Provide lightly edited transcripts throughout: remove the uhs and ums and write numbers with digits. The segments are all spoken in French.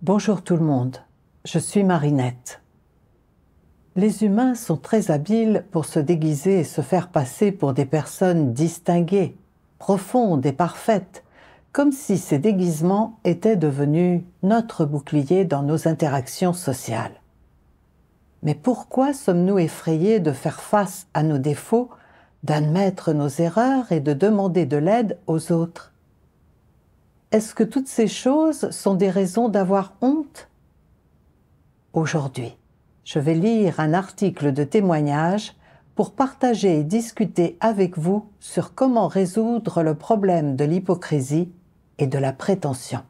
Bonjour tout le monde, je suis Marinette. Les humains sont très habiles pour se déguiser et se faire passer pour des personnes distinguées, profondes et parfaites, comme si ces déguisements étaient devenus notre bouclier dans nos interactions sociales. Mais pourquoi sommes-nous effrayés de faire face à nos défauts, d'admettre nos erreurs et de demander de l'aide aux autres? Est-ce que toutes ces choses sont des raisons d'avoir honte? Aujourd'hui, je vais lire un article de témoignage pour partager et discuter avec vous sur comment résoudre le problème de l'hypocrisie et de la prétention.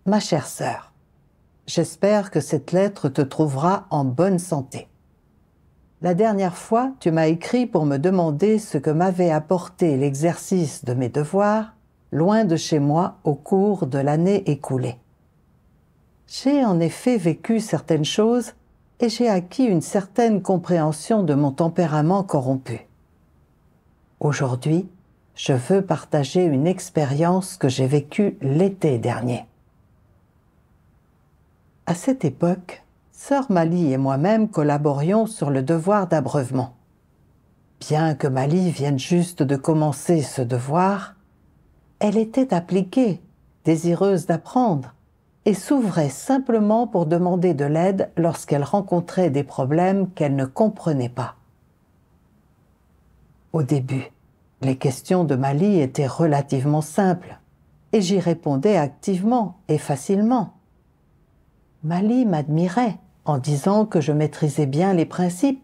Ma chère sœur, j'espère que cette lettre te trouvera en bonne santé. La dernière fois, tu m'as écrit pour me demander ce que m'avait apporté l'exercice de mes devoirs loin de chez moi au cours de l'année écoulée. J'ai en effet vécu certaines choses et j'ai acquis une certaine compréhension de mon tempérament corrompu. Aujourd'hui, je veux partager une expérience que j'ai vécue l'été dernier. À cette époque, sœur Mali et moi-même collaborions sur le devoir d'abreuvement. Bien que Mali vienne juste de commencer ce devoir, elle était appliquée, désireuse d'apprendre, et s'ouvrait simplement pour demander de l'aide lorsqu'elle rencontrait des problèmes qu'elle ne comprenait pas. Au début, les questions de Mali étaient relativement simples, et j'y répondais activement et facilement. Mali m'admirait en disant que je maîtrisais bien les principes,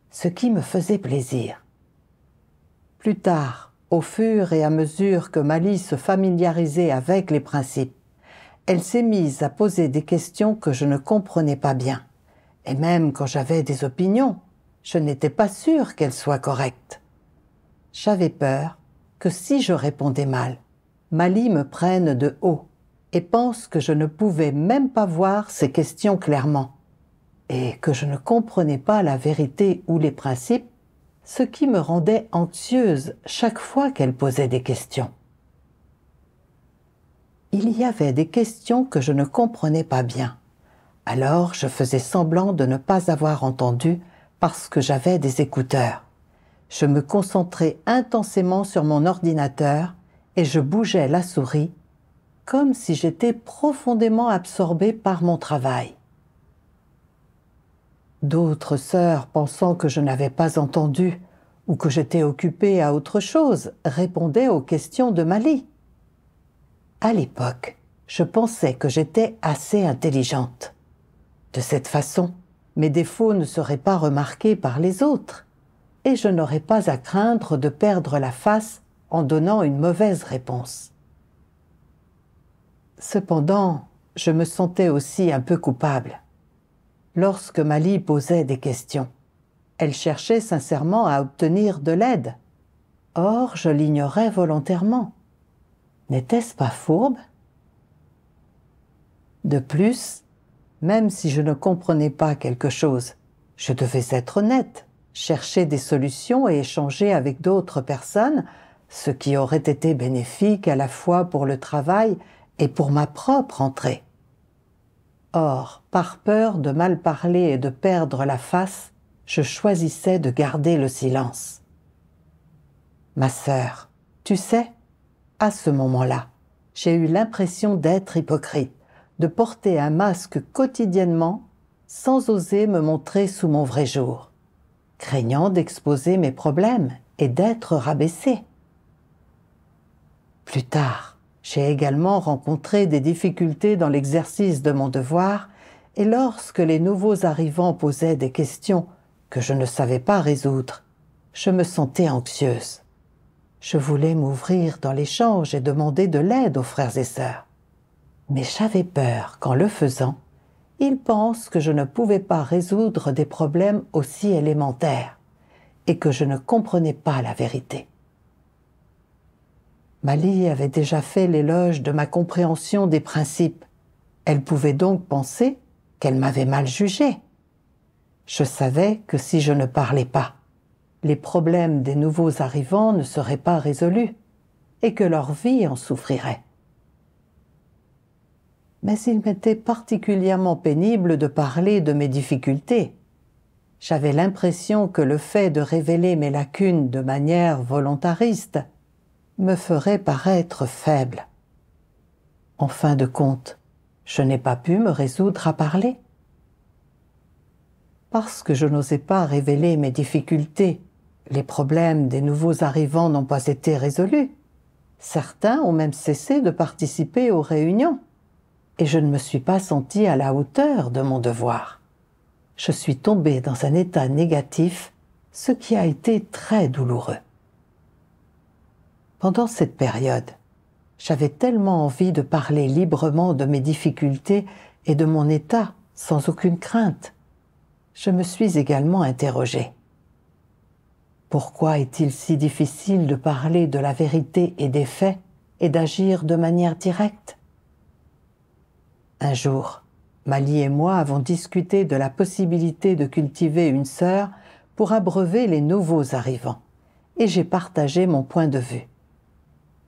ce qui me faisait plaisir. Plus tard, au fur et à mesure que Mali se familiarisait avec les principes, elle s'est mise à poser des questions que je ne comprenais pas bien. Et même quand j'avais des opinions, je n'étais pas sûre qu'elles soient correctes. J'avais peur que si je répondais mal, Mali me prenne de haut et pense que je ne pouvais même pas voir ces questions clairement et que je ne comprenais pas la vérité ou les principes, ce qui me rendait anxieuse chaque fois qu'elle posait des questions. Il y avait des questions que je ne comprenais pas bien. Alors je faisais semblant de ne pas avoir entendu parce que j'avais des écouteurs. Je me concentrais intensément sur mon ordinateur et je bougeais la souris comme si j'étais profondément absorbée par mon travail. D'autres sœurs, pensant que je n'avais pas entendu ou que j'étais occupée à autre chose, répondaient aux questions de Mali. À l'époque, je pensais que j'étais assez intelligente. De cette façon, mes défauts ne seraient pas remarqués par les autres et je n'aurais pas à craindre de perdre la face en donnant une mauvaise réponse. Cependant, je me sentais aussi un peu coupable. Lorsque Mali posait des questions, elle cherchait sincèrement à obtenir de l'aide. Or, je l'ignorais volontairement. N'était-ce pas fourbe? De plus, même si je ne comprenais pas quelque chose, je devais être honnête, chercher des solutions et échanger avec d'autres personnes, ce qui aurait été bénéfique à la fois pour le travail et pour ma propre entrée. Or, par peur de mal parler et de perdre la face, je choisissais de garder le silence. Ma sœur, tu sais, à ce moment-là, j'ai eu l'impression d'être hypocrite, de porter un masque quotidiennement sans oser me montrer sous mon vrai jour, craignant d'exposer mes problèmes et d'être rabaissée. Plus tard, j'ai également rencontré des difficultés dans l'exercice de mon devoir et lorsque les nouveaux arrivants posaient des questions que je ne savais pas résoudre, je me sentais anxieuse. Je voulais m'ouvrir dans l'échange et demander de l'aide aux frères et sœurs. Mais j'avais peur qu'en le faisant, ils pensent que je ne pouvais pas résoudre des problèmes aussi élémentaires et que je ne comprenais pas la vérité. Mali avait déjà fait l'éloge de ma compréhension des principes. Elle pouvait donc penser qu'elle m'avait mal jugée. Je savais que si je ne parlais pas, les problèmes des nouveaux arrivants ne seraient pas résolus et que leur vie en souffrirait. Mais il m'était particulièrement pénible de parler de mes difficultés. J'avais l'impression que le fait de révéler mes lacunes de manière volontariste me ferait paraître faible. En fin de compte, je n'ai pas pu me résoudre à parler. Parce que je n'osais pas révéler mes difficultés, les problèmes des nouveaux arrivants n'ont pas été résolus. Certains ont même cessé de participer aux réunions, et je ne me suis pas sentie à la hauteur de mon devoir. Je suis tombée dans un état négatif, ce qui a été très douloureux. Pendant cette période, j'avais tellement envie de parler librement de mes difficultés et de mon état, sans aucune crainte. Je me suis également interrogée. Pourquoi est-il si difficile de parler de la vérité et des faits et d'agir de manière directe? Un jour, Mali et moi avons discuté de la possibilité de cultiver une sœur pour abreuver les nouveaux arrivants, et j'ai partagé mon point de vue.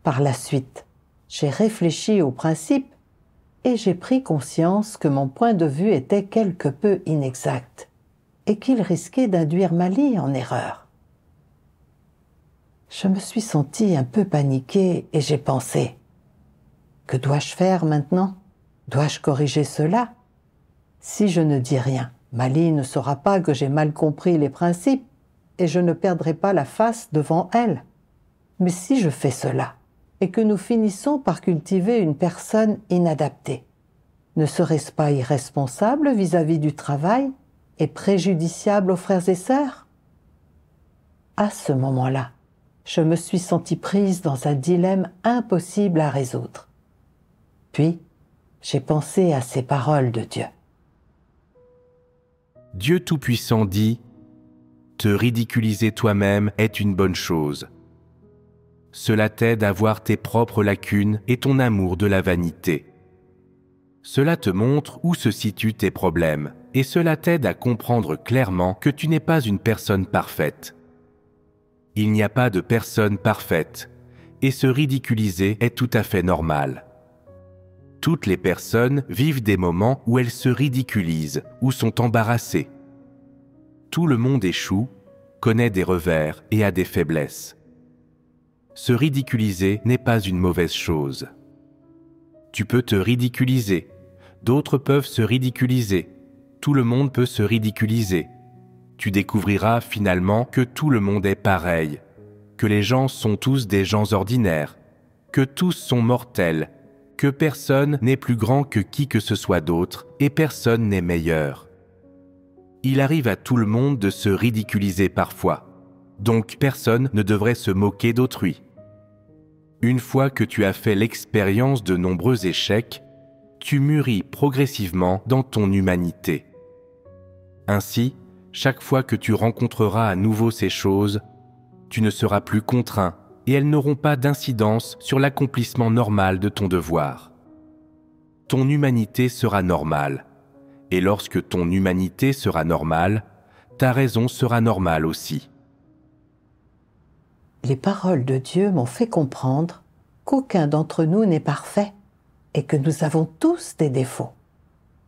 Par la suite, j'ai réfléchi au principe et j'ai pris conscience que mon point de vue était quelque peu inexact et qu'il risquait d'induire Mali en erreur. Je me suis sentie un peu paniquée et j'ai pensé « Que dois-je faire maintenant? Dois-je corriger cela? Si je ne dis rien, Mali ne saura pas que j'ai mal compris les principes et je ne perdrai pas la face devant elle. Mais si je fais cela, et que nous finissons par cultiver une personne inadaptée, ne serait-ce pas irresponsable vis-à-vis du travail et préjudiciable aux frères et sœurs? À ce moment-là, je me suis sentie prise dans un dilemme impossible à résoudre. Puis, j'ai pensé à ces paroles de Dieu. Dieu Tout-Puissant dit « Te ridiculiser toi-même est une bonne chose. Cela t'aide à voir tes propres lacunes et ton amour de la vanité. Cela te montre où se situent tes problèmes et cela t'aide à comprendre clairement que tu n'es pas une personne parfaite. Il n'y a pas de personne parfaite et se ridiculiser est tout à fait normal. Toutes les personnes vivent des moments où elles se ridiculisent ou sont embarrassées. Tout le monde échoue, connaît des revers et a des faiblesses. Se ridiculiser n'est pas une mauvaise chose. Tu peux te ridiculiser, d'autres peuvent se ridiculiser, tout le monde peut se ridiculiser. Tu découvriras finalement que tout le monde est pareil, que les gens sont tous des gens ordinaires, que tous sont mortels, que personne n'est plus grand que qui que ce soit d'autre et personne n'est meilleur. Il arrive à tout le monde de se ridiculiser parfois, donc personne ne devrait se moquer d'autrui. Une fois que tu as fait l'expérience de nombreux échecs, tu mûris progressivement dans ton humanité. Ainsi, chaque fois que tu rencontreras à nouveau ces choses, tu ne seras plus contraint et elles n'auront pas d'incidence sur l'accomplissement normal de ton devoir. Ton humanité sera normale, et lorsque ton humanité sera normale, ta raison sera normale aussi. Les paroles de Dieu m'ont fait comprendre qu'aucun d'entre nous n'est parfait et que nous avons tous des défauts.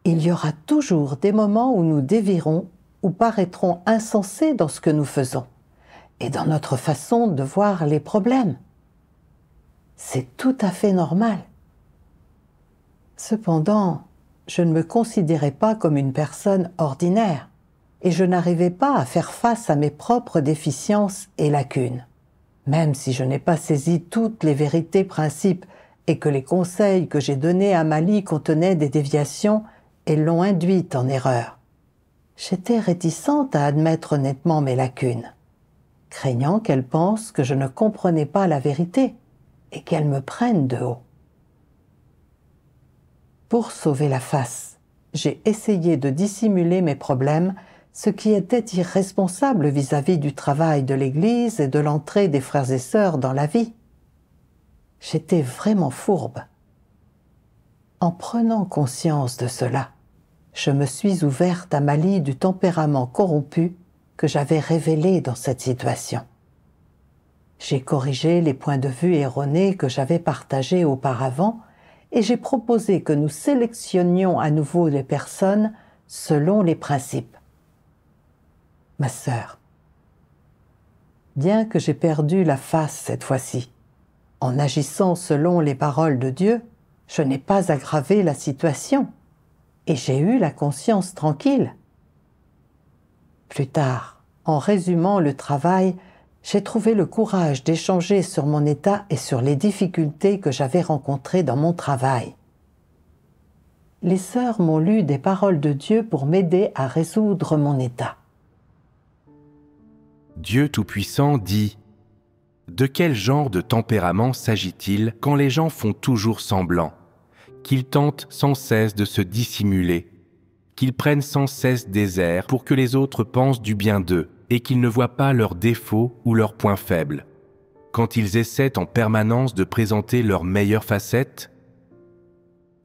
Il y aura toujours des moments où nous dévierons ou paraîtrons insensés dans ce que nous faisons et dans notre façon de voir les problèmes. C'est tout à fait normal. Cependant, je ne me considérais pas comme une personne ordinaire et je n'arrivais pas à faire face à mes propres déficiences et lacunes. Même si je n'ai pas saisi toutes les vérités principes et que les conseils que j'ai donnés à Mali contenaient des déviations et l'ont induite en erreur. J'étais réticente à admettre honnêtement mes lacunes, craignant qu'elle pense que je ne comprenais pas la vérité et qu'elle me prenne de haut. Pour sauver la face, j'ai essayé de dissimuler mes problèmes, ce qui était irresponsable vis-à-vis du travail de l'Église et de l'entrée des frères et sœurs dans la vie. J'étais vraiment fourbe. En prenant conscience de cela, je me suis ouverte à Mali du tempérament corrompu que j'avais révélé dans cette situation. J'ai corrigé les points de vue erronés que j'avais partagés auparavant et j'ai proposé que nous sélectionnions à nouveau les personnes selon les principes. Ma sœur, bien que j'ai perdu la face cette fois-ci, en agissant selon les paroles de Dieu, je n'ai pas aggravé la situation et j'ai eu la conscience tranquille. Plus tard, en résumant le travail, j'ai trouvé le courage d'échanger sur mon état et sur les difficultés que j'avais rencontrées dans mon travail. Les sœurs m'ont lu des paroles de Dieu pour m'aider à résoudre mon état. Dieu Tout-Puissant dit : de quel genre de tempérament s'agit-il quand les gens font toujours semblant, qu'ils tentent sans cesse de se dissimuler, qu'ils prennent sans cesse des airs pour que les autres pensent du bien d'eux et qu'ils ne voient pas leurs défauts ou leurs points faibles, quand ils essaient en permanence de présenter leurs meilleures facettes?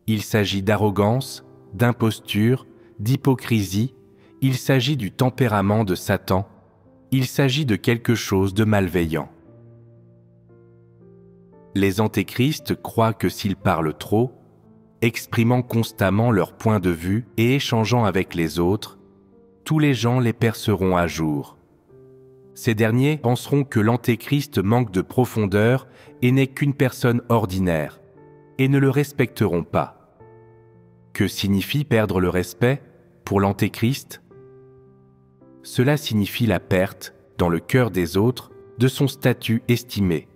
Il s'agit d'arrogance, d'imposture, d'hypocrisie, il s'agit du tempérament de Satan, il s'agit de quelque chose de malveillant. Les antéchrists croient que s'ils parlent trop, exprimant constamment leur point de vue et échangeant avec les autres, tous les gens les perceront à jour. Ces derniers penseront que l'antéchrist manque de profondeur et n'est qu'une personne ordinaire, et ne le respecteront pas. Que signifie perdre le respect pour l'antéchrist? Cela signifie la perte, dans le cœur des autres, de son statut estimé,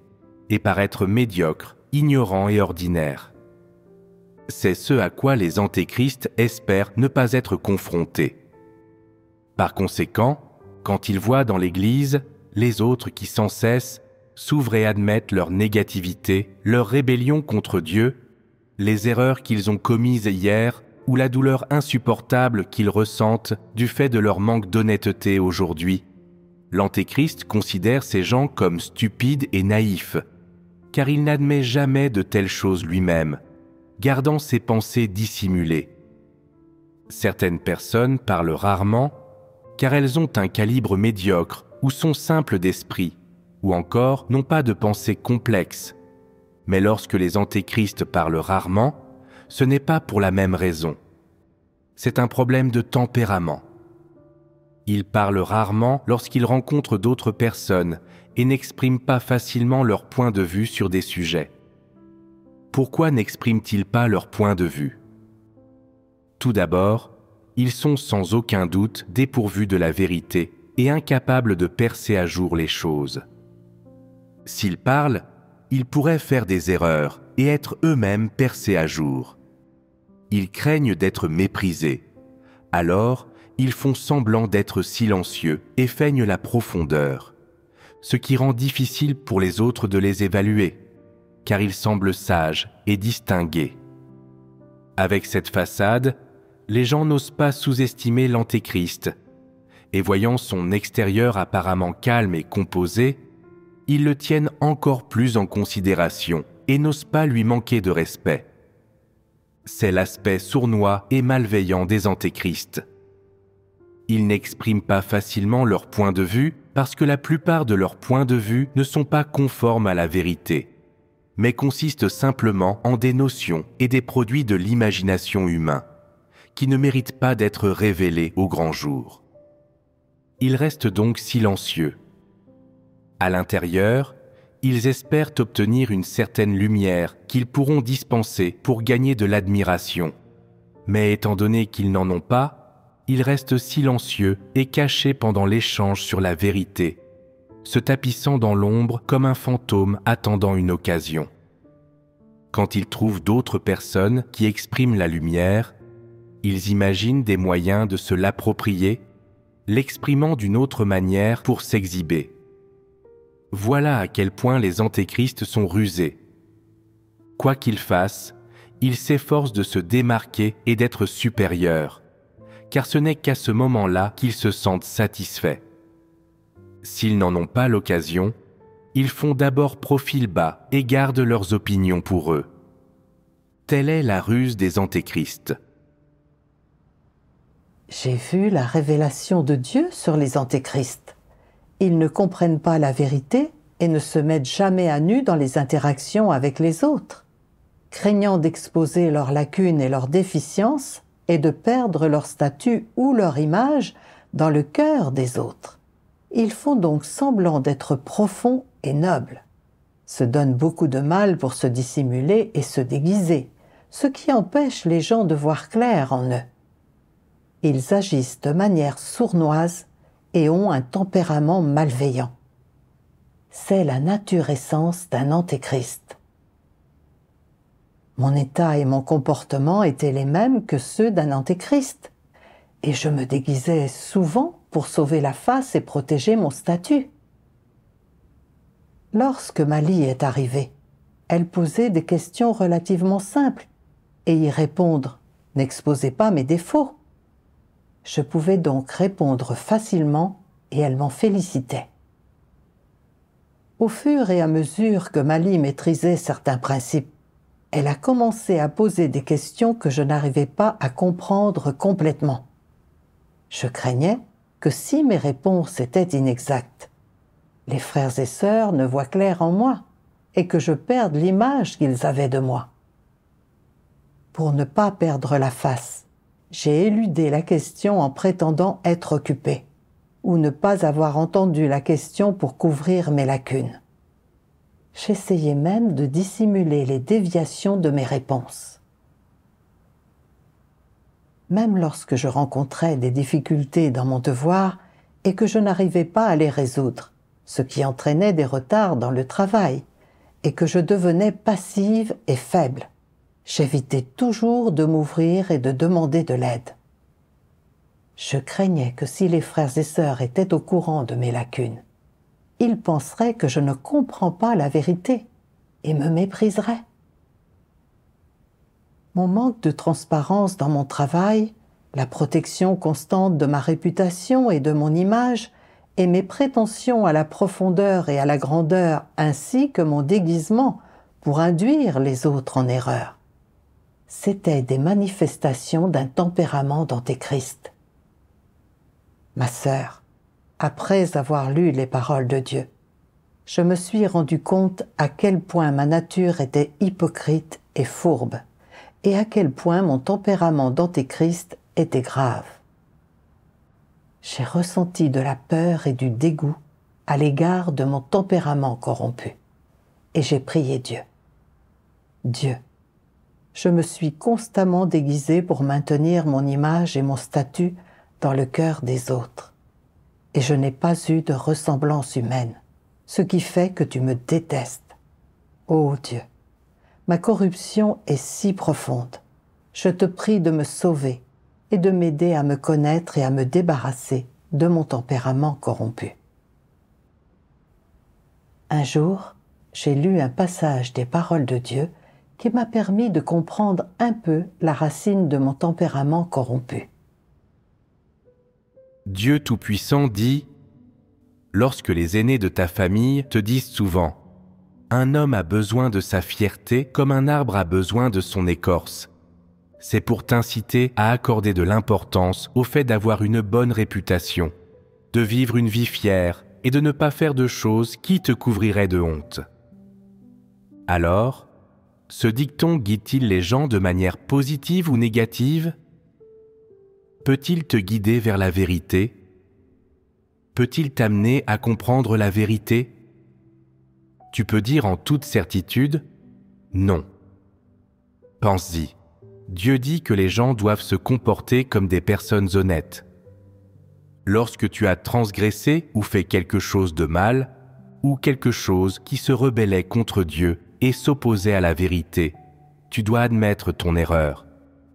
et paraître médiocre, ignorant et ordinaire. C'est ce à quoi les antéchrists espèrent ne pas être confrontés. Par conséquent, quand ils voient dans l'Église les autres qui sans cesse s'ouvrent et admettent leur négativité, leur rébellion contre Dieu, les erreurs qu'ils ont commises hier ou la douleur insupportable qu'ils ressentent du fait de leur manque d'honnêteté aujourd'hui, l'antéchrist considère ces gens comme stupides et naïfs, car il n'admet jamais de telles choses lui-même, gardant ses pensées dissimulées. Certaines personnes parlent rarement, car elles ont un calibre médiocre ou sont simples d'esprit, ou encore n'ont pas de pensée complexe. Mais lorsque les antéchrists parlent rarement, ce n'est pas pour la même raison. C'est un problème de tempérament. Ils parlent rarement lorsqu'ils rencontrent d'autres personnes et n'expriment pas facilement leur point de vue sur des sujets. Pourquoi n'expriment-ils pas leur point de vue? Tout d'abord, ils sont sans aucun doute dépourvus de la vérité et incapables de percer à jour les choses. S'ils parlent, ils pourraient faire des erreurs et être eux-mêmes percés à jour. Ils craignent d'être méprisés. Alors, ils font semblant d'être silencieux et feignent la profondeur, ce qui rend difficile pour les autres de les évaluer, car ils semblent sages et distingués. Avec cette façade, les gens n'osent pas sous-estimer l'antéchrist, et voyant son extérieur apparemment calme et composé, ils le tiennent encore plus en considération et n'osent pas lui manquer de respect. C'est l'aspect sournois et malveillant des antéchrists. Ils n'expriment pas facilement leur point de vue parce que la plupart de leurs points de vue ne sont pas conformes à la vérité, mais consistent simplement en des notions et des produits de l'imagination humaine, qui ne méritent pas d'être révélés au grand jour. Ils restent donc silencieux. À l'intérieur, ils espèrent obtenir une certaine lumière qu'ils pourront dispenser pour gagner de l'admiration. Mais étant donné qu'ils n'en ont pas, ils restent silencieux et cachés pendant l'échange sur la vérité, se tapissant dans l'ombre comme un fantôme attendant une occasion. Quand ils trouvent d'autres personnes qui expriment la lumière, ils imaginent des moyens de se l'approprier, l'exprimant d'une autre manière pour s'exhiber. Voilà à quel point les antéchrists sont rusés. Quoi qu'ils fassent, ils s'efforcent de se démarquer et d'être supérieurs, car ce n'est qu'à ce moment-là qu'ils se sentent satisfaits. S'ils n'en ont pas l'occasion, ils font d'abord profil bas et gardent leurs opinions pour eux. Telle est la ruse des antéchrists. J'ai vu la révélation de Dieu sur les antéchrists. Ils ne comprennent pas la vérité et ne se mettent jamais à nu dans les interactions avec les autres. craignant d'exposer leurs lacunes et leurs déficiences et de perdre leur statut ou leur image dans le cœur des autres. Ils font donc semblant d'être profonds et nobles, se donnent beaucoup de mal pour se dissimuler et se déguiser, ce qui empêche les gens de voir clair en eux. Ils agissent de manière sournoise et ont un tempérament malveillant. C'est la nature essence d'un antéchrist. Mon état et mon comportement étaient les mêmes que ceux d'un antéchrist, et je me déguisais souvent pour sauver la face et protéger mon statut. Lorsque Mali est arrivée, elle posait des questions relativement simples, et y répondre n'exposait pas mes défauts. Je pouvais donc répondre facilement et elle m'en félicitait. Au fur et à mesure que Mali maîtrisait certains principes, elle a commencé à poser des questions que je n'arrivais pas à comprendre complètement. Je craignais que si mes réponses étaient inexactes, les frères et sœurs ne voient clair en moi et que je perde l'image qu'ils avaient de moi. Pour ne pas perdre la face, j'ai éludé la question en prétendant être occupée, ou ne pas avoir entendu la question pour couvrir mes lacunes. J'essayais même de dissimuler les déviations de mes réponses. Même lorsque je rencontrais des difficultés dans mon devoir et que je n'arrivais pas à les résoudre, ce qui entraînait des retards dans le travail, et que je devenais passive et faible, j'évitais toujours de m'ouvrir et de demander de l'aide. Je craignais que si les frères et sœurs étaient au courant de mes lacunes, ils penseraient que je ne comprends pas la vérité et me mépriseraient. Mon manque de transparence dans mon travail, la protection constante de ma réputation et de mon image, et mes prétentions à la profondeur et à la grandeur, ainsi que mon déguisement pour induire les autres en erreur, c'étaient des manifestations d'un tempérament d'antéchrist. Ma sœur, après avoir lu les paroles de Dieu, je me suis rendu compte à quel point ma nature était hypocrite et fourbe, et à quel point mon tempérament d'antéchrist était grave. J'ai ressenti de la peur et du dégoût à l'égard de mon tempérament corrompu, et j'ai prié Dieu. Dieu, je me suis constamment déguisée pour maintenir mon image et mon statut dans le cœur des autres, et je n'ai pas eu de ressemblance humaine, ce qui fait que tu me détestes. Ô Dieu, ma corruption est si profonde. Je te prie de me sauver et de m'aider à me connaître et à me débarrasser de mon tempérament corrompu. Un jour, j'ai lu un passage des paroles de Dieu qui m'a permis de comprendre un peu la racine de mon tempérament corrompu. Dieu Tout-Puissant dit « Lorsque les aînés de ta famille te disent souvent « Un homme a besoin de sa fierté comme un arbre a besoin de son écorce », c'est pour t'inciter à accorder de l'importance au fait d'avoir une bonne réputation, de vivre une vie fière et de ne pas faire de choses qui te couvriraient de honte. Alors, ce dicton guide-t-il les gens de manière positive ou négative ? Peut-il te guider vers la vérité ? Peut-il t'amener à comprendre la vérité ? Tu peux dire en toute certitude « non ». Pense-y. Dieu dit que les gens doivent se comporter comme des personnes honnêtes. Lorsque tu as transgressé ou fait quelque chose de mal, ou quelque chose qui se rebellait contre Dieu et s'opposait à la vérité, tu dois admettre ton erreur,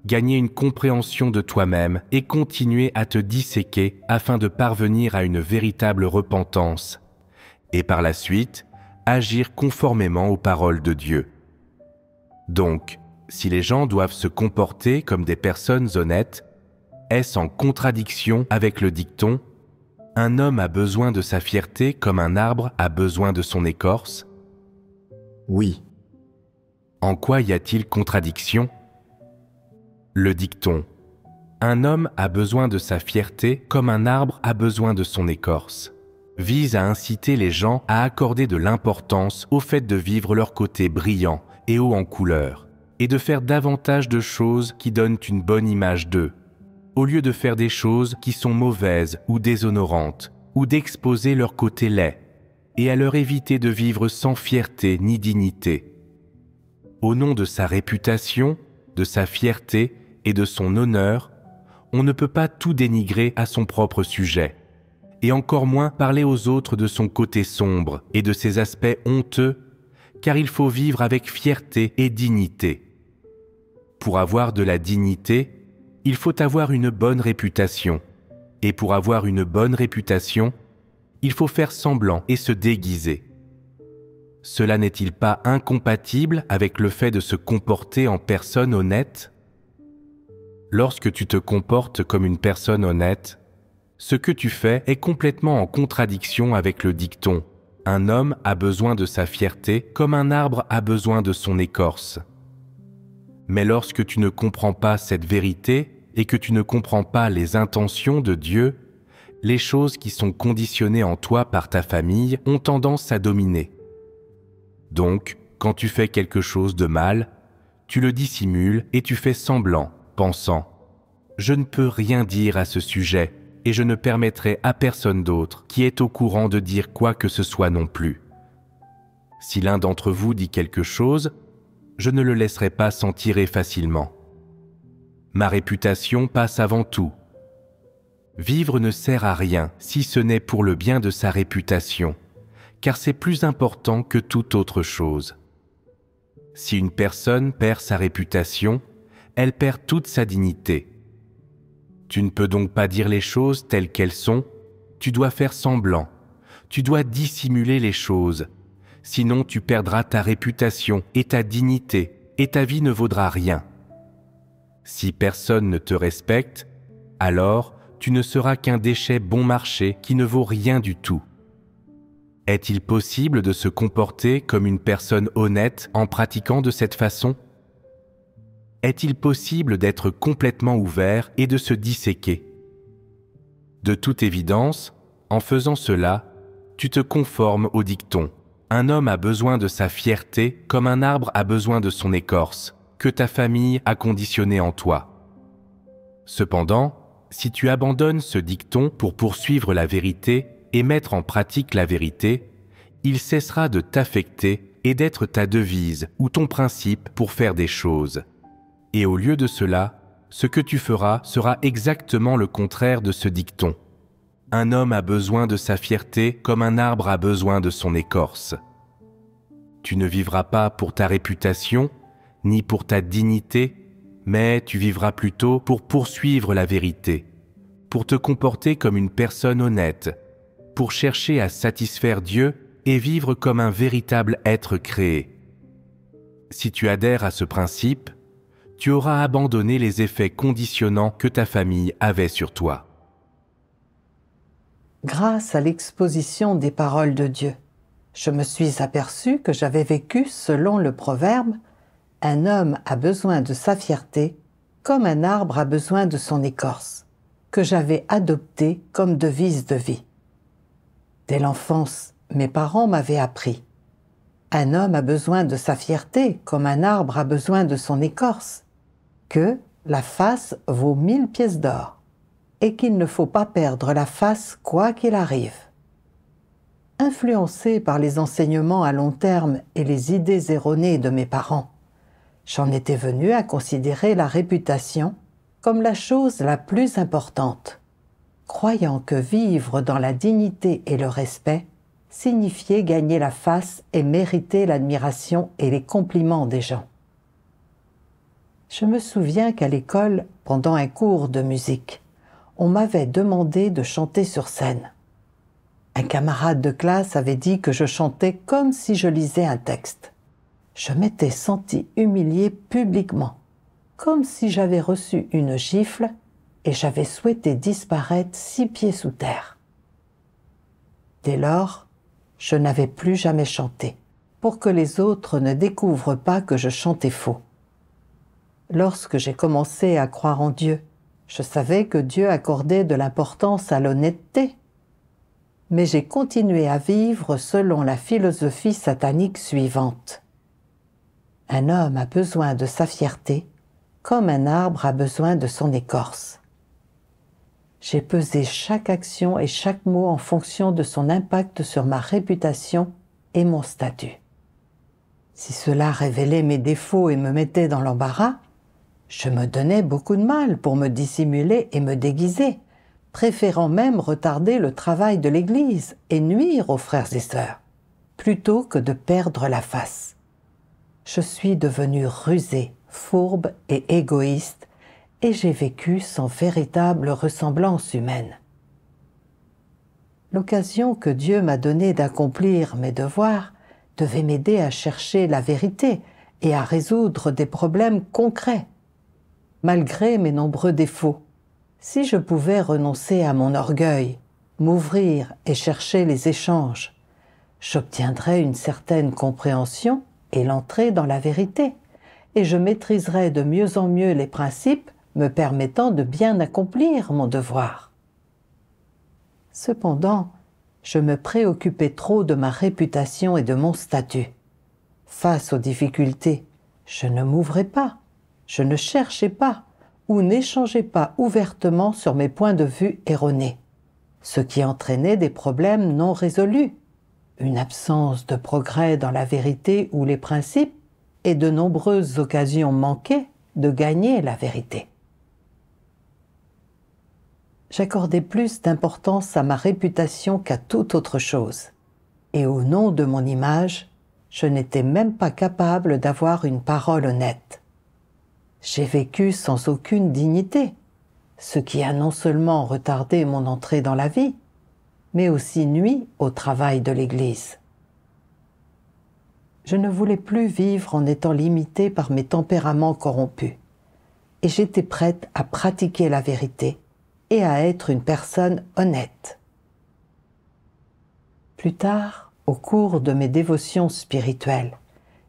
gagner une compréhension de toi-même et continuer à te disséquer afin de parvenir à une véritable repentance, et par la suite, agir conformément aux paroles de Dieu. Donc, si les gens doivent se comporter comme des personnes honnêtes, est-ce en contradiction avec le dicton « Un homme a besoin de sa fierté comme un arbre a besoin de son écorce » ? Oui. En quoi y a-t-il contradiction ? Le dicton « Un homme a besoin de sa fierté comme un arbre a besoin de son écorce » vise à inciter les gens à accorder de l'importance au fait de vivre leur côté brillant et haut en couleur, et de faire davantage de choses qui donnent une bonne image d'eux, au lieu de faire des choses qui sont mauvaises ou déshonorantes, ou d'exposer leur côté laid, et à leur éviter de vivre sans fierté ni dignité. Au nom de sa réputation, de sa fierté et de son honneur, on ne peut pas tout dénigrer à son propre sujet, et encore moins parler aux autres de son côté sombre et de ses aspects honteux, car il faut vivre avec fierté et dignité. Pour avoir de la dignité, il faut avoir une bonne réputation, et pour avoir une bonne réputation, il faut faire semblant et se déguiser. Cela n'est-il pas incompatible avec le fait de se comporter en personne honnête ? Lorsque tu te comportes comme une personne honnête, ce que tu fais est complètement en contradiction avec le dicton « Un homme a besoin de sa fierté comme un arbre a besoin de son écorce ». Mais lorsque tu ne comprends pas cette vérité et que tu ne comprends pas les intentions de Dieu, les choses qui sont conditionnées en toi par ta famille ont tendance à dominer. Donc, quand tu fais quelque chose de mal, tu le dissimules et tu fais semblant, pensant « Je ne peux rien dire à ce sujet et je ne permettrai à personne d'autre qui est au courant de dire quoi que ce soit non plus. Si l'un d'entre vous dit quelque chose, je ne le laisserai pas s'en tirer facilement. Ma réputation passe avant tout. Vivre ne sert à rien si ce n'est pour le bien de sa réputation, car c'est plus important que toute autre chose. Si une personne perd sa réputation, elle perd toute sa dignité. Tu ne peux donc pas dire les choses telles qu'elles sont, tu dois faire semblant, tu dois dissimuler les choses, sinon tu perdras ta réputation et ta dignité, et ta vie ne vaudra rien. Si personne ne te respecte, alors tu ne seras qu'un déchet bon marché qui ne vaut rien du tout. Est-il possible de se comporter comme une personne honnête en pratiquant de cette façon ? Est-il possible d'être complètement ouvert et de se disséquer ? De toute évidence, en faisant cela, tu te conformes au dicton « Un homme a besoin de sa fierté comme un arbre a besoin de son écorce » que ta famille a conditionné en toi. Cependant, si tu abandonnes ce dicton pour poursuivre la vérité et mettre en pratique la vérité, il cessera de t'affecter et d'être ta devise ou ton principe pour faire des choses. Et au lieu de cela, ce que tu feras sera exactement le contraire de ce dicton. Un homme a besoin de sa fierté comme un arbre a besoin de son écorce. Tu ne vivras pas pour ta réputation, ni pour ta dignité, mais tu vivras plutôt pour poursuivre la vérité, pour te comporter comme une personne honnête, pour chercher à satisfaire Dieu et vivre comme un véritable être créé. Si tu adhères à ce principe, tu auras abandonné les effets conditionnants que ta famille avait sur toi. Grâce à l'exposition des paroles de Dieu, je me suis aperçu que j'avais vécu selon le proverbe « Un homme a besoin de sa fierté comme un arbre a besoin de son écorce », que j'avais adopté comme devise de vie. Dès l'enfance, mes parents m'avaient appris « Un homme a besoin de sa fierté comme un arbre a besoin de son écorce », que la face vaut 1000 pièces d'or et qu'il ne faut pas perdre la face quoi qu'il arrive. Influencé par les enseignements à long terme et les idées erronées de mes parents, j'en étais venu à considérer la réputation comme la chose la plus importante, croyant que vivre dans la dignité et le respect signifiait gagner la face et mériter l'admiration et les compliments des gens. Je me souviens qu'à l'école, pendant un cours de musique, on m'avait demandé de chanter sur scène. Un camarade de classe avait dit que je chantais comme si je lisais un texte. Je m'étais senti humilié publiquement, comme si j'avais reçu une gifle et j'avais souhaité disparaître 6 pieds sous terre. Dès lors, je n'avais plus jamais chanté, pour que les autres ne découvrent pas que je chantais faux. Lorsque j'ai commencé à croire en Dieu, je savais que Dieu accordait de l'importance à l'honnêteté. Mais j'ai continué à vivre selon la philosophie satanique suivante. Un homme a besoin de sa fierté comme un arbre a besoin de son écorce. J'ai pesé chaque action et chaque mot en fonction de son impact sur ma réputation et mon statut. Si cela révélait mes défauts et me mettait dans l'embarras, je me donnais beaucoup de mal pour me dissimuler et me déguiser, préférant même retarder le travail de l'Église et nuire aux frères et sœurs, plutôt que de perdre la face. Je suis devenue rusée, fourbe et égoïste, et j'ai vécu sans véritable ressemblance humaine. L'occasion que Dieu m'a donnée d'accomplir mes devoirs devait m'aider à chercher la vérité et à résoudre des problèmes concrets. Malgré mes nombreux défauts, si je pouvais renoncer à mon orgueil, m'ouvrir et chercher les échanges, j'obtiendrais une certaine compréhension et l'entrée dans la vérité, et je maîtriserais de mieux en mieux les principes me permettant de bien accomplir mon devoir. Cependant, je me préoccupais trop de ma réputation et de mon statut. Face aux difficultés, je ne m'ouvrais pas, je ne cherchais pas ou n'échangeais pas ouvertement sur mes points de vue erronés, ce qui entraînait des problèmes non résolus, une absence de progrès dans la vérité ou les principes et de nombreuses occasions manquées de gagner la vérité. J'accordais plus d'importance à ma réputation qu'à toute autre chose, et au nom de mon image, je n'étais même pas capable d'avoir une parole honnête. J'ai vécu sans aucune dignité, ce qui a non seulement retardé mon entrée dans la vie, mais aussi nui au travail de l'Église. Je ne voulais plus vivre en étant limitée par mes tempéraments corrompus, et j'étais prête à pratiquer la vérité et à être une personne honnête. Plus tard, au cours de mes dévotions spirituelles,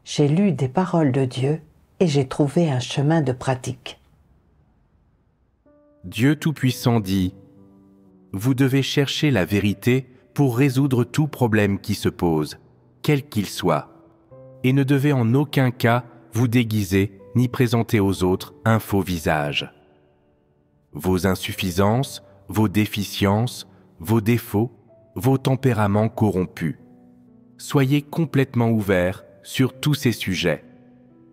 j'ai lu des paroles de Dieu et j'ai trouvé un chemin de pratique. Dieu Tout-Puissant dit : vous devez chercher la vérité pour résoudre tout problème qui se pose, quel qu'il soit, et ne devez en aucun cas vous déguiser ni présenter aux autres un faux visage. Vos insuffisances, vos déficiences, vos défauts, vos tempéraments corrompus. Soyez complètement ouverts sur tous ces sujets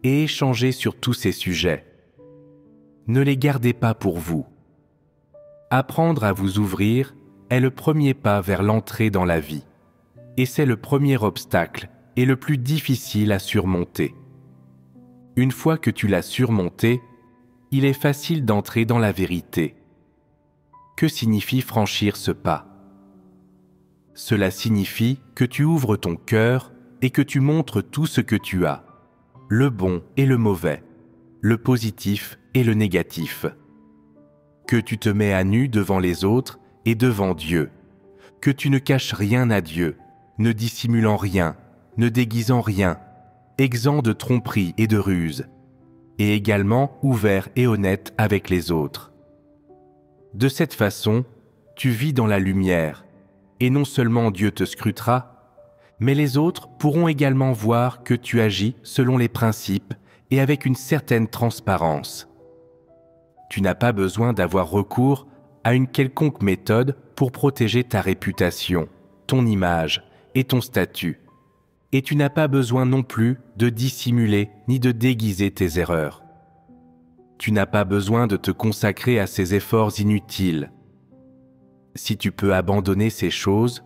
et échangez sur tous ces sujets. Ne les gardez pas pour vous. Apprendre à vous ouvrir est le premier pas vers l'entrée dans la vie, et c'est le premier obstacle et le plus difficile à surmonter. Une fois que tu l'as surmonté, il est facile d'entrer dans la vérité. Que signifie franchir ce pas ? Cela signifie que tu ouvres ton cœur et que tu montres tout ce que tu as, le bon et le mauvais, le positif et le négatif. Que tu te mets à nu devant les autres et devant Dieu, que tu ne caches rien à Dieu, ne dissimulant rien, ne déguisant rien, exempt de tromperie et de ruse, et également ouvert et honnête avec les autres. De cette façon, tu vis dans la lumière, et non seulement Dieu te scrutera, mais les autres pourront également voir que tu agis selon les principes et avec une certaine transparence. Tu n'as pas besoin d'avoir recours à une quelconque méthode pour protéger ta réputation, ton image et ton statut. Et tu n'as pas besoin non plus de dissimuler ni de déguiser tes erreurs. Tu n'as pas besoin de te consacrer à ces efforts inutiles. Si tu peux abandonner ces choses,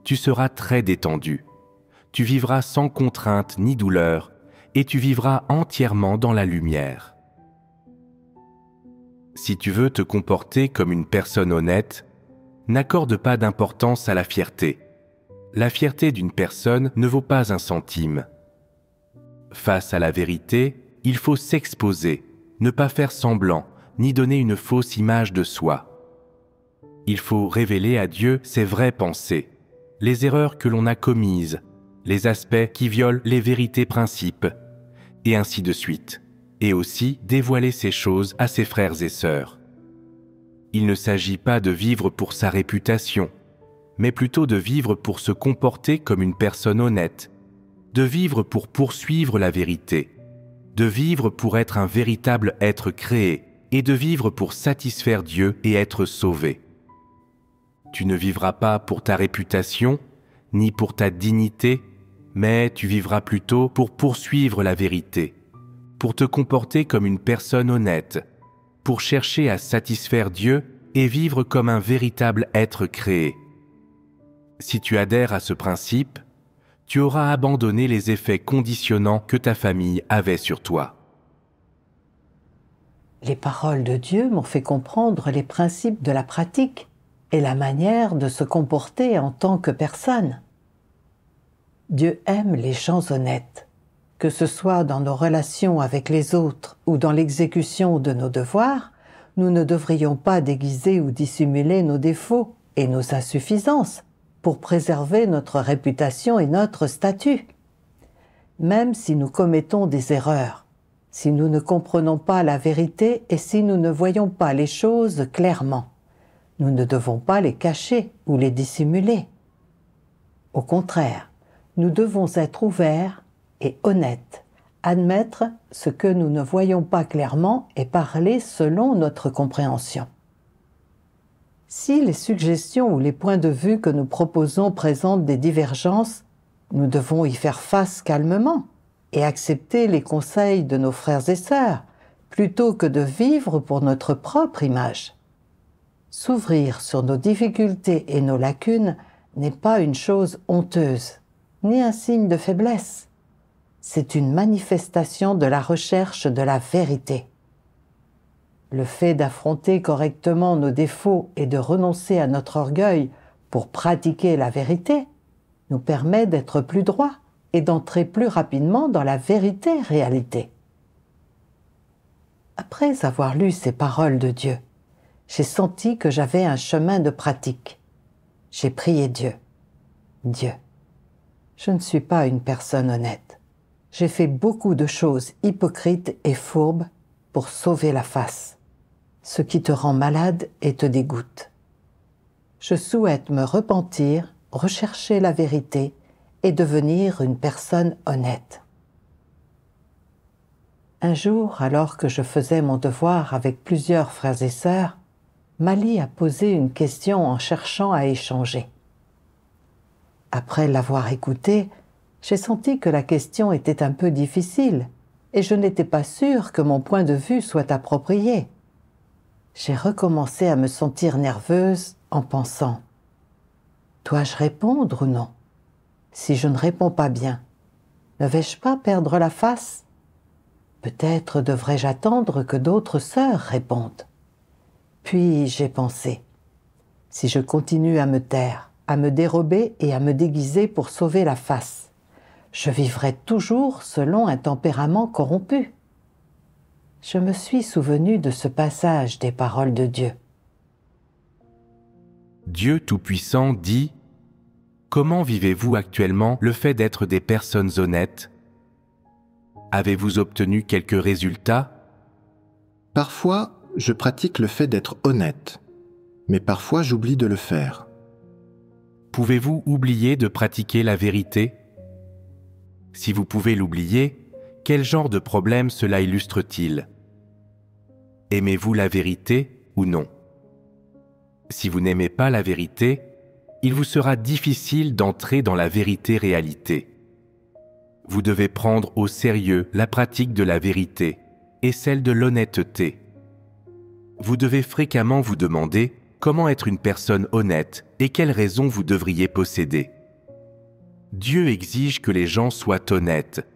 tu seras très détendu. Tu vivras sans contrainte ni douleur et tu vivras entièrement dans la lumière. Si tu veux te comporter comme une personne honnête, n'accorde pas d'importance à la fierté. La fierté d'une personne ne vaut pas un centime. Face à la vérité, il faut s'exposer, ne pas faire semblant, ni donner une fausse image de soi. Il faut révéler à Dieu ses vraies pensées, les erreurs que l'on a commises, les aspects qui violent les vérités principes, et ainsi de suite, et aussi dévoiler ces choses à ses frères et sœurs. Il ne s'agit pas de vivre pour sa réputation, mais plutôt de vivre pour se comporter comme une personne honnête, de vivre pour poursuivre la vérité, de vivre pour être un véritable être créé et de vivre pour satisfaire Dieu et être sauvé. Tu ne vivras pas pour ta réputation, ni pour ta dignité, mais tu vivras plutôt pour poursuivre la vérité, pour te comporter comme une personne honnête, pour chercher à satisfaire Dieu et vivre comme un véritable être créé. Si tu adhères à ce principe, tu auras abandonné les effets conditionnants que ta famille avait sur toi. Les paroles de Dieu m'ont fait comprendre les principes de la pratique et la manière de se comporter en tant que personne. Dieu aime les gens honnêtes, que ce soit dans nos relations avec les autres ou dans l'exécution de nos devoirs. Nous ne devrions pas déguiser ou dissimuler nos défauts et nos insuffisances pour préserver notre réputation et notre statut. Même si nous commettons des erreurs, si nous ne comprenons pas la vérité et si nous ne voyons pas les choses clairement, nous ne devons pas les cacher ou les dissimuler. Au contraire, nous devons être ouverts et honnêtes, admettre ce que nous ne voyons pas clairement et parler selon notre compréhension. Si les suggestions ou les points de vue que nous proposons présentent des divergences, nous devons y faire face calmement et accepter les conseils de nos frères et sœurs, plutôt que de vivre pour notre propre image. S'ouvrir sur nos difficultés et nos lacunes n'est pas une chose honteuse, ni un signe de faiblesse. C'est une manifestation de la recherche de la vérité. Le fait d'affronter correctement nos défauts et de renoncer à notre orgueil pour pratiquer la vérité nous permet d'être plus droits et d'entrer plus rapidement dans la vérité-réalité. Après avoir lu ces paroles de Dieu, j'ai senti que j'avais un chemin de pratique. J'ai prié Dieu. Dieu, je ne suis pas une personne honnête. J'ai fait beaucoup de choses hypocrites et fourbes pour sauver la face, ce qui te rend malade et te dégoûte. Je souhaite me repentir, rechercher la vérité et devenir une personne honnête. Un jour, alors que je faisais mon devoir avec plusieurs frères et sœurs, Mali a posé une question en cherchant à échanger. Après l'avoir écoutée, j'ai senti que la question était un peu difficile et je n'étais pas sûre que mon point de vue soit approprié. J'ai recommencé à me sentir nerveuse en pensant « Dois-je répondre ou non? Si je ne réponds pas bien, ne vais-je pas perdre la face? Peut-être devrais-je attendre que d'autres sœurs répondent. » Puis j'ai pensé « Si je continue à me taire, à me dérober et à me déguiser pour sauver la face, je vivrai toujours selon un tempérament corrompu. » Je me suis souvenu de ce passage des paroles de Dieu. Dieu Tout-Puissant dit « Comment vivez-vous actuellement le fait d'être des personnes honnêtes? Avez-vous obtenu quelques résultats? Parfois, je pratique le fait d'être honnête, mais parfois j'oublie de le faire. Pouvez-vous oublier de pratiquer la vérité? Si vous pouvez l'oublier, quel genre de problème cela illustre-t-il? Aimez-vous la vérité ou non? Si vous n'aimez pas la vérité, il vous sera difficile d'entrer dans la vérité-réalité. Vous devez prendre au sérieux la pratique de la vérité et celle de l'honnêteté. Vous devez fréquemment vous demander comment être une personne honnête et quelles raisons vous devriez posséder. Dieu exige que les gens soient honnêtes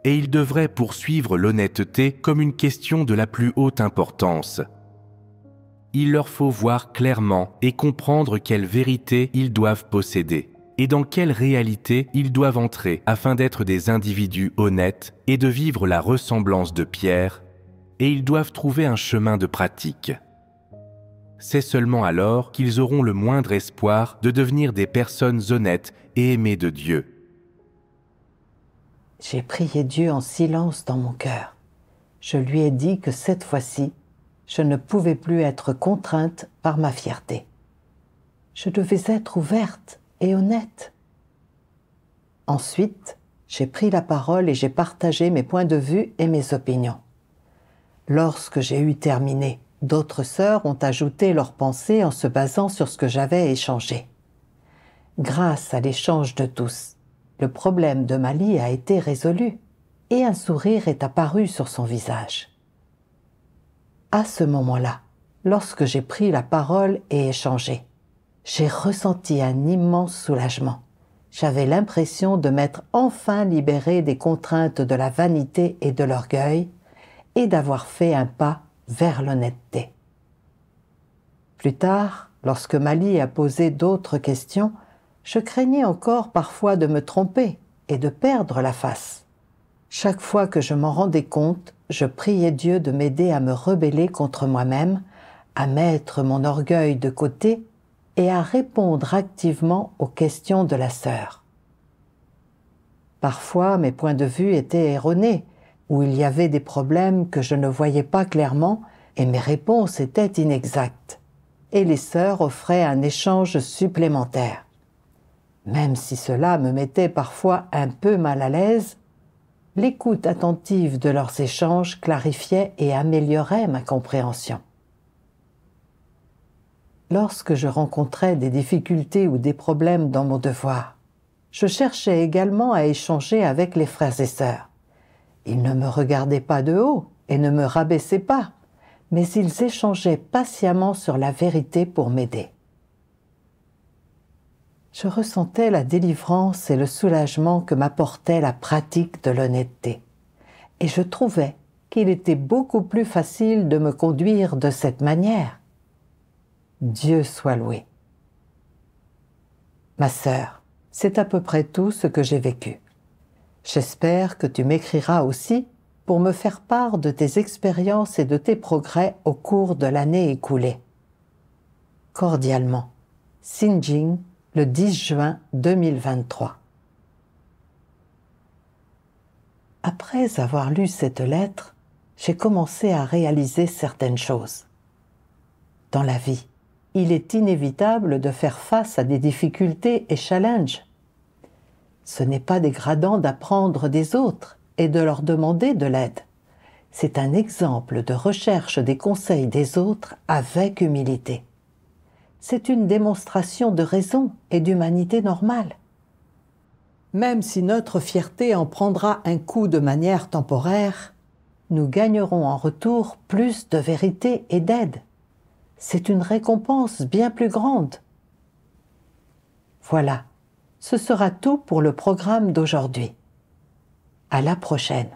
et il devrait poursuivre l'honnêteté comme une question de la plus haute importance. Il leur faut voir clairement et comprendre quelle vérité ils doivent posséder et dans quelle réalité ils doivent entrer afin d'être des individus honnêtes et de vivre la ressemblance de Pierre, et ils doivent trouver un chemin de pratique. C'est seulement alors qu'ils auront le moindre espoir de devenir des personnes honnêtes et aimées de Dieu. J'ai prié Dieu en silence dans mon cœur. Je lui ai dit que cette fois-ci, je ne pouvais plus être contrainte par ma fierté. Je devais être ouverte et honnête. Ensuite, J'ai pris la parole et j'ai partagé mes points de vue et mes opinions. Lorsque j'ai eu terminé, d'autres sœurs ont ajouté leurs pensées en se basant sur ce que j'avais échangé. Grâce à l'échange de tous, le problème de Mali a été résolu et un sourire est apparu sur son visage. À ce moment-là, lorsque j'ai pris la parole et échangé, j'ai ressenti un immense soulagement. J'avais l'impression de m'être enfin libérée des contraintes de la vanité et de l'orgueil et d'avoir fait un pas vers l'honnêteté. Plus tard, lorsque Mali a posé d'autres questions, je craignais encore parfois de me tromper et de perdre la face. Chaque fois que je m'en rendais compte, je priais Dieu de m'aider à me rebeller contre moi-même, à mettre mon orgueil de côté et à répondre activement aux questions de la sœur. Parfois, mes points de vue étaient erronés, ou il y avait des problèmes que je ne voyais pas clairement et mes réponses étaient inexactes. Et les sœurs offraient un échange supplémentaire. Même si cela me mettait parfois un peu mal à l'aise, l'écoute attentive de leurs échanges clarifiait et améliorait ma compréhension. Lorsque je rencontrais des difficultés ou des problèmes dans mon devoir, je cherchais également à échanger avec les frères et sœurs. Ils ne me regardaient pas de haut et ne me rabaissaient pas, mais ils échangeaient patiemment sur la vérité pour m'aider. Je ressentais la délivrance et le soulagement que m'apportait la pratique de l'honnêteté, et je trouvais qu'il était beaucoup plus facile de me conduire de cette manière. Dieu soit loué. Ma sœur, c'est à peu près tout ce que j'ai vécu. J'espère que tu m'écriras aussi pour me faire part de tes expériences et de tes progrès au cours de l'année écoulée. Cordialement, Sinjing, le 10 juin 2023. Après avoir lu cette lettre, j'ai commencé à réaliser certaines choses. Dans la vie, il est inévitable de faire face à des difficultés et challenges. Ce n'est pas dégradant d'apprendre des autres et de leur demander de l'aide. C'est un exemple de recherche des conseils des autres avec humilité. C'est une démonstration de raison et d'humanité normale. Même si notre fierté en prendra un coup de manière temporaire, nous gagnerons en retour plus de vérité et d'aide. C'est une récompense bien plus grande. Voilà, ce sera tout pour le programme d'aujourd'hui. À la prochaine.